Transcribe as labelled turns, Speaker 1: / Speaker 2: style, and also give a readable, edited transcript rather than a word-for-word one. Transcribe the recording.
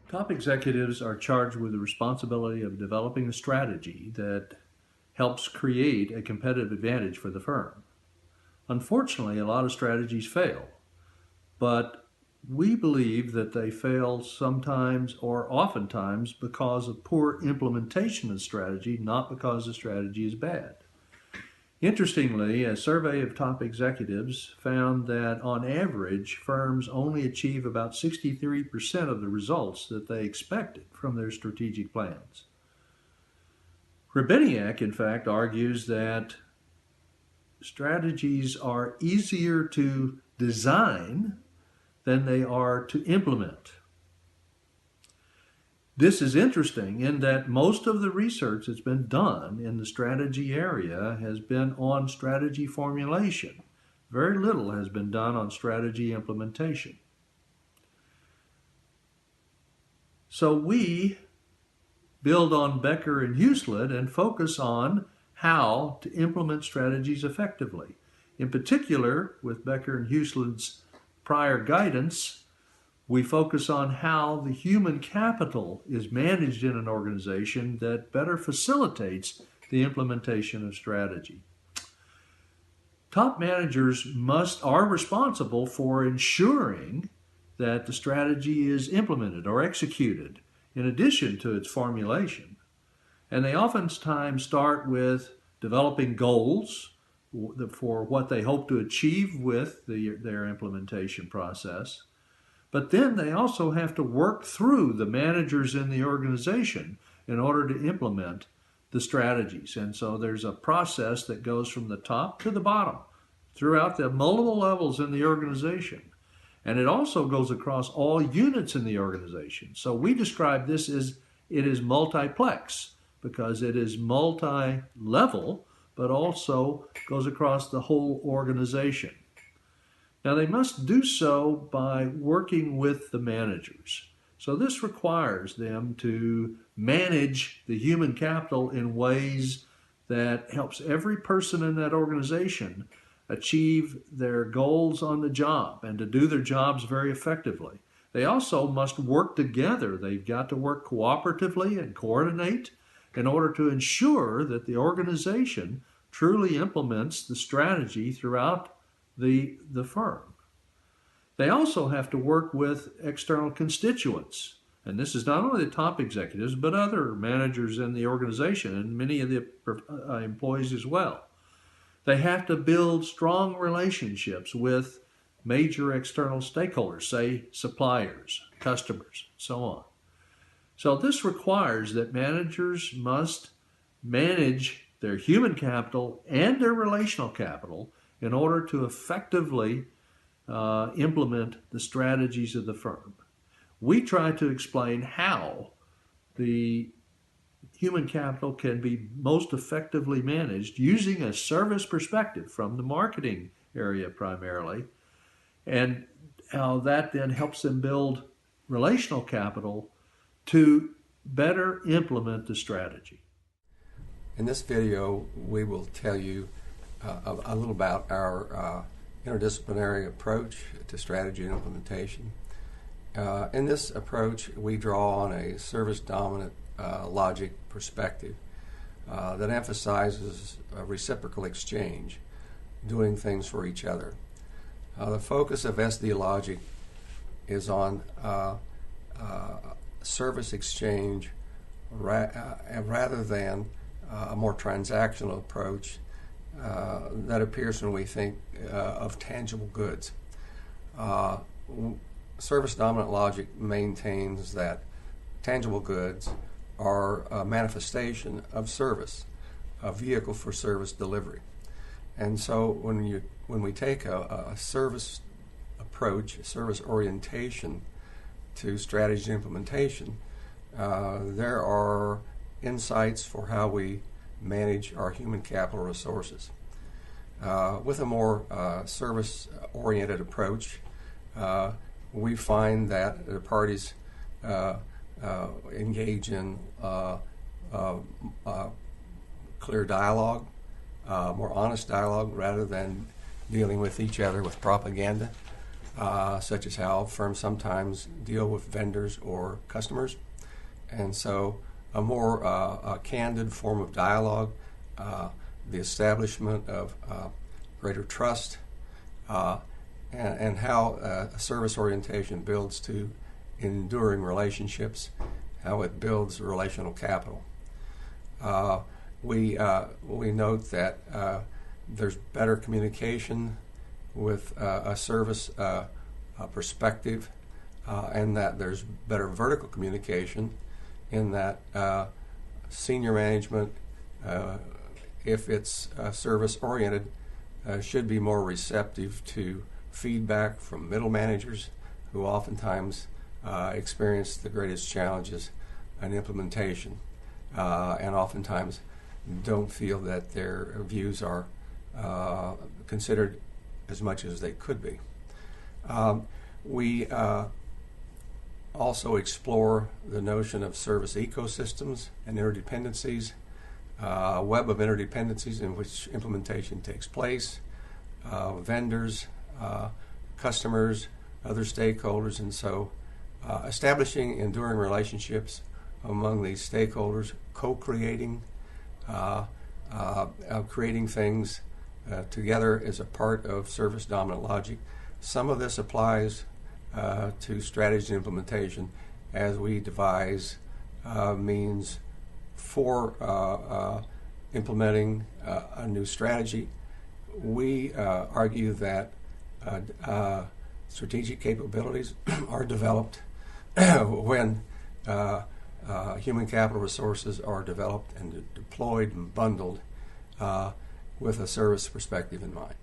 Speaker 1: Top executives are charged with the responsibility of developing a strategy that helps create a competitive advantage for the firm. Unfortunately, a lot of strategies fail, but we believe that they fail sometimes or oftentimes because of poor implementation of strategy, not because the strategy is bad. Interestingly, a survey of top executives found that on average, firms only achieve about 63% of the results that they expected from their strategic plans. Rabiniak, in fact, argues that strategies are easier to design than they are to implement. This is interesting in that most of the research that's been done in the strategy area has been on strategy formulation. Very little has been done on strategy implementation. So we build on Becker and Hueslet and focus on how to implement strategies effectively. In particular, with Becker and Hueslet's prior guidance, we focus on how the human capital is managed in an organization that better facilitates the implementation of strategy. Top managers are responsible for ensuring that the strategy is implemented or executed in addition to its formulation. And they oftentimes start with developing goals for what they hope to achieve with their implementation process. But then they also have to work through the managers in the organization in order to implement the strategies. And so there's a process that goes from the top to the bottom throughout the multiple levels in the organization. And it also goes across all units in the organization. So we describe this as it is multiplex because it is multi-level, but also goes across the whole organization. Now, they must do so by working with the managers. So this requires them to manage the human capital in ways that helps every person in that organization achieve their goals on the job and to do their jobs very effectively. They also must work together. They've got to work cooperatively and coordinate in order to ensure that the organization truly implements the strategy throughout the firm. They also have to work with external constituents. And this is not only the top executives, but other managers in the organization and many of the employees as well. They have to build strong relationships with major external stakeholders, say suppliers, customers, so on. So this requires that managers must manage their human capital and their relational capital in order to effectively implement the strategies of the firm. We try to explain how the human capital can be most effectively managed using a service perspective from the marketing area primarily, and how that then helps them build relational capital to better implement the strategy.
Speaker 2: In this video, we will tell you a little about our interdisciplinary approach to strategy and implementation. In this approach, we draw on a service-dominant logic perspective that emphasizes a reciprocal exchange, doing things for each other. The focus of SD logic is on service exchange rather than a more transactional approach that appears when we think of tangible goods. Service-dominant logic maintains that tangible goods are a manifestation of service, a vehicle for service delivery. And so when we take a service approach, a service orientation to strategy implementation, there are insights for how we manage our human capital resources. With a more service-oriented approach, we find that the parties engage in clear dialogue, more honest dialogue, rather than dealing with each other with propaganda. such as how firms sometimes deal with vendors or customers. And so a more candid form of dialogue, the establishment of greater trust, and how a service orientation builds to enduring relationships, how it builds relational capital. We note that there's better communication with a service perspective, and that there's better vertical communication in that senior management, if it's service-oriented, should be more receptive to feedback from middle managers who oftentimes experience the greatest challenges in implementation, and oftentimes don't feel that their views are considered as much as they could be. We also explore the notion of service ecosystems and interdependencies, a web of interdependencies in which implementation takes place, vendors, customers, other stakeholders, and so establishing enduring relationships among these stakeholders, co-creating, creating things together is a part of service dominant logic. Some of this applies to strategy and implementation as we devise means for implementing a new strategy. We argue that strategic capabilities are developed when human capital resources are developed and deployed and bundled with a service perspective in mind.